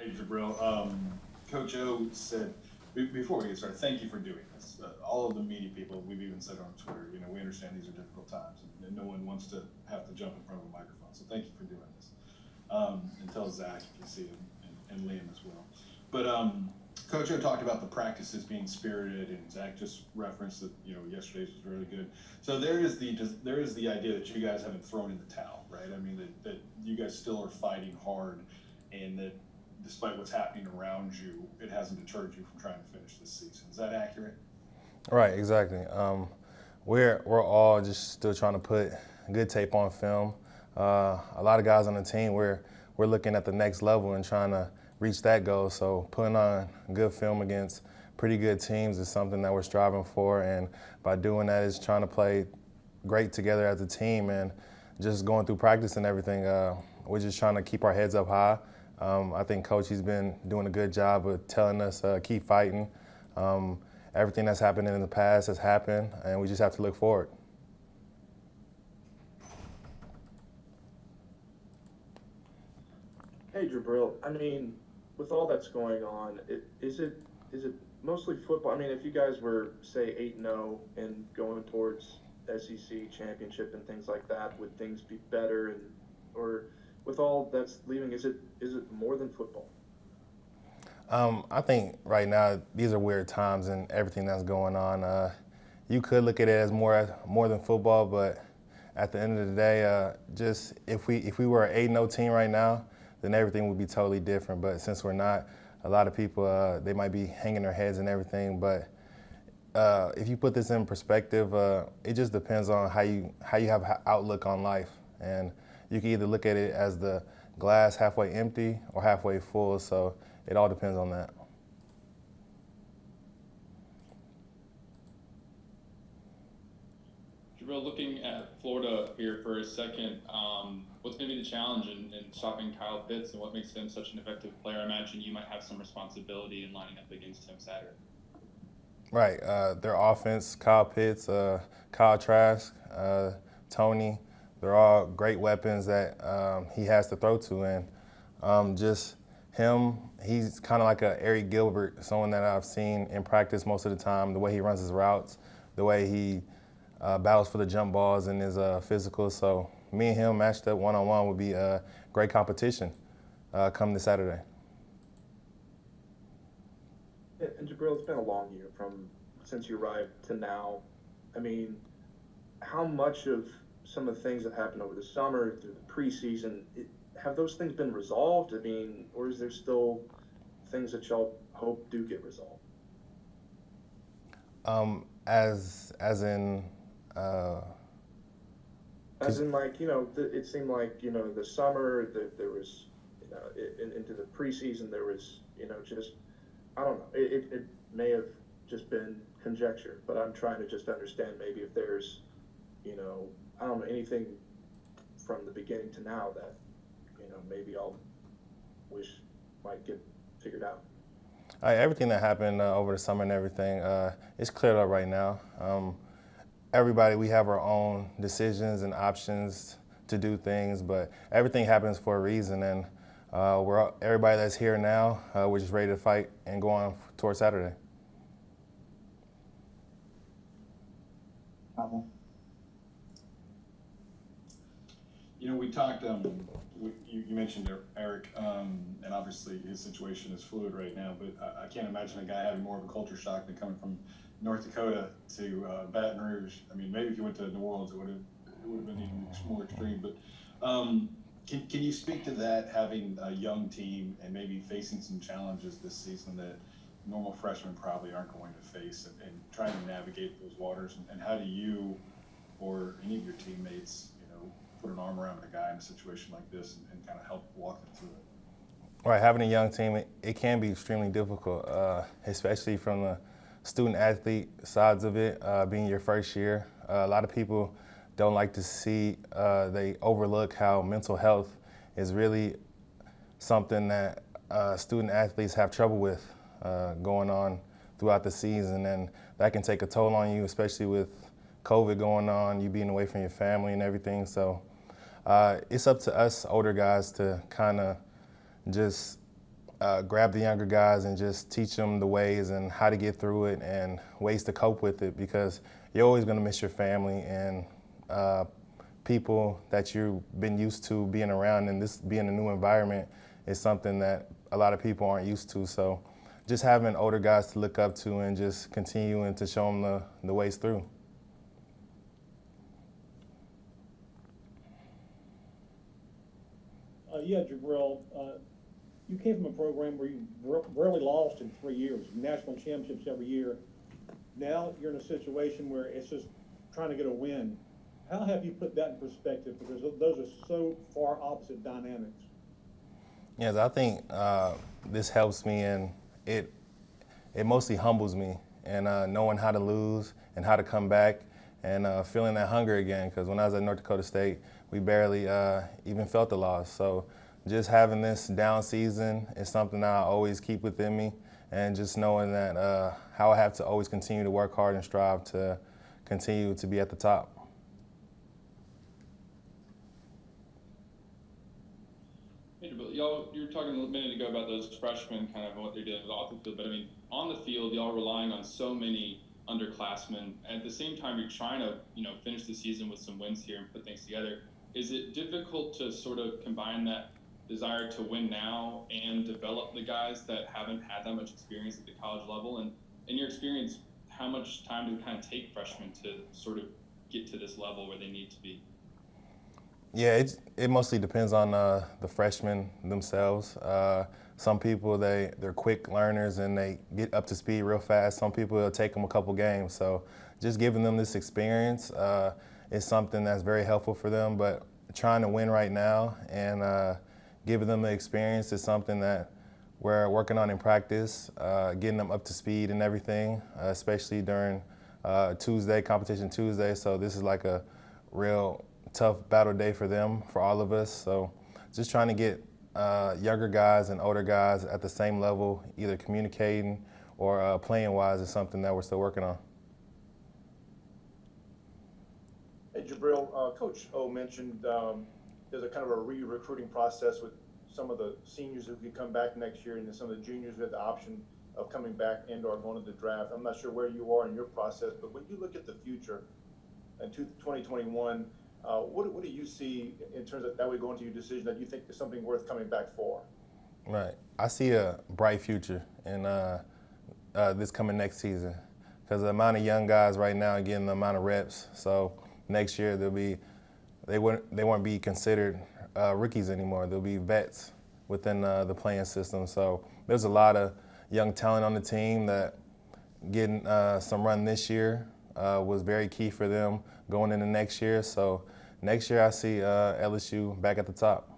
Hey, Jabril. Coach O said, before we get started, thank you for doing this. All of the media people, we've even said on Twitter, we understand these are difficult times and no one wants to have to jump in front of a microphone. So thank you for doing this. And tell Zach if you see him and Liam as well. But Coach O talked about the practices being spirited, and Zach just referenced that yesterday's was really good. So there is the idea that you guys haven't thrown in the towel, right? I mean that you guys still are fighting hard, and that despite what's happening around you, it hasn't deterred you from trying to finish this season. Is that accurate? Right, exactly. We're all just still trying to put good tape on film. A lot of guys on the team, we're looking at the next level and trying to reach that goal. So putting on good film against pretty good teams is something that we're striving for, and by doing that is trying to play great together as a team and just going through practice and everything. We're just trying to keep our heads up high. I think Coach, he's been doing a good job of telling us keep fighting. Everything that's happened in the past has happened, and we just have to look forward. Hey, Jabril. I mean, with all that's going on, is it mostly football? I mean, if you guys were say 8-0 and going towards SEC championship and things like that, would things be better? Or with all that's leaving, is it more than football? I think right now these are weird times and everything that's going on. You could look at it as more than football, but at the end of the day, just if we were an 8-0 team right now, then everything would be totally different. But since we're not, a lot of people they might be hanging their heads and everything. But if you put this in perspective, it just depends on how you have an outlook on life, and you can either look at it as the glass halfway empty or halfway full. So it all depends on that. Jabril, looking at Florida here for a second, what's going to be the challenge in stopping Kyle Pitts, and what makes him such an effective player? I imagine you might have some responsibility in lining up against him Saturday. Right. Their offense, Kyle Pitts, Kyle Trask, Tony, they're all great weapons that he has to throw to. And just him, he's kind of like a Arik Gilbert, someone that I've seen in practice most of the time, the way he runs his routes, the way he battles for the jump balls and is physical. So me and him matched up one-on-one would be a great competition come this Saturday. And Jabril, it's been a long year since you arrived to now. I mean, how much of some of the things that happened over the summer through the preseason, have those things been resolved? I mean, or is there still things that y'all hope do get resolved? As in. As in, like, it seemed like, the summer, there was, into the preseason, there was, just, I don't know. It may have just been conjecture, but I'm trying to just understand maybe if there's, I don't know, anything from the beginning to now that, maybe I'll wish might get figured out. Everything that happened over the summer and everything, it's cleared up right now. Everybody, we have our own decisions and options to do things, but everything happens for a reason, and everybody that's here now, we're just ready to fight and go on towards Saturday. We talked. You mentioned Arik, and obviously his situation is fluid right now. But I can't imagine a guy having more of a culture shock than coming from North Dakota to Baton Rouge. I mean, maybe if you went to New Orleans, it would have been even more extreme. But can you speak to that, having a young team and maybe facing some challenges this season that normal freshmen probably aren't going to face, and trying to navigate those waters? And how do you or any of your teammates, put an arm around a guy in a situation like this and kind of help walk them through it? Right, having a young team, it can be extremely difficult, especially from the student-athlete sides of it, being your first year. A lot of people don't like to see, they overlook how mental health is really something that student-athletes have trouble with going on throughout the season, and that can take a toll on you, especially with COVID going on, you being away from your family and everything. So it's up to us older guys to kind of just grab the younger guys and just teach them the ways and how to get through it and ways to cope with it, because you're always going to miss your family and people that you've been used to being around, and this being a new environment is something that a lot of people aren't used to. So just having older guys to look up to and just continuing to show them the ways through. Yeah, Jabril, you came from a program where you rarely lost in 3 years, national championships every year. Now you're in a situation where it's just trying to get a win. How have you put that in perspective? Because those are so far opposite dynamics. Yes, I think this helps me, and it mostly humbles me, and knowing how to lose and how to come back and feeling that hunger again, because when I was at North Dakota State, we barely even felt the loss. So just having this down season is something that I always keep within me, and just knowing that how I have to always continue to work hard and strive to continue to be at the top. Hey, y'all, you were talking a minute ago about those freshmen, kind of what they're doing off the field, but I mean, on the field, y'all are relying on so many underclassmen. At the same time, you're trying to, finish the season with some wins here and put things together. Is it difficult to sort of combine that desire to win now and develop the guys that haven't had that much experience at the college level? And in your experience, how much time does it kind of take freshmen to sort of get to this level where they need to be? Yeah, it mostly depends on the freshmen themselves. Some people, they're quick learners and they get up to speed real fast. Some people, it'll take them a couple games. So just giving them this experience is something that's very helpful for them. But trying to win right now and giving them the experience is something that we're working on in practice, getting them up to speed and everything, especially during Competition Tuesday. So this is like a real tough battle day for them, for all of us. So just trying to get younger guys and older guys at the same level, either communicating or playing wise, is something that we're still working on. Hey, Jabril, Coach O mentioned there's a kind of a re-recruiting process with some of the seniors who could come back next year, and then some of the juniors who had the option of coming back and or going to the draft. I'm not sure where you are in your process, but when you look at the future in 2021, what do you see in terms of that way going to your decision that you think is something worth coming back for? Right. I see a bright future in this coming next season, because the amount of young guys right now are getting the amount of reps. So next year they won't be considered rookies anymore. They'll be vets within the playing system. So there's a lot of young talent on the team that getting some run this year was very key for them going into next year. So next year I see LSU back at the top.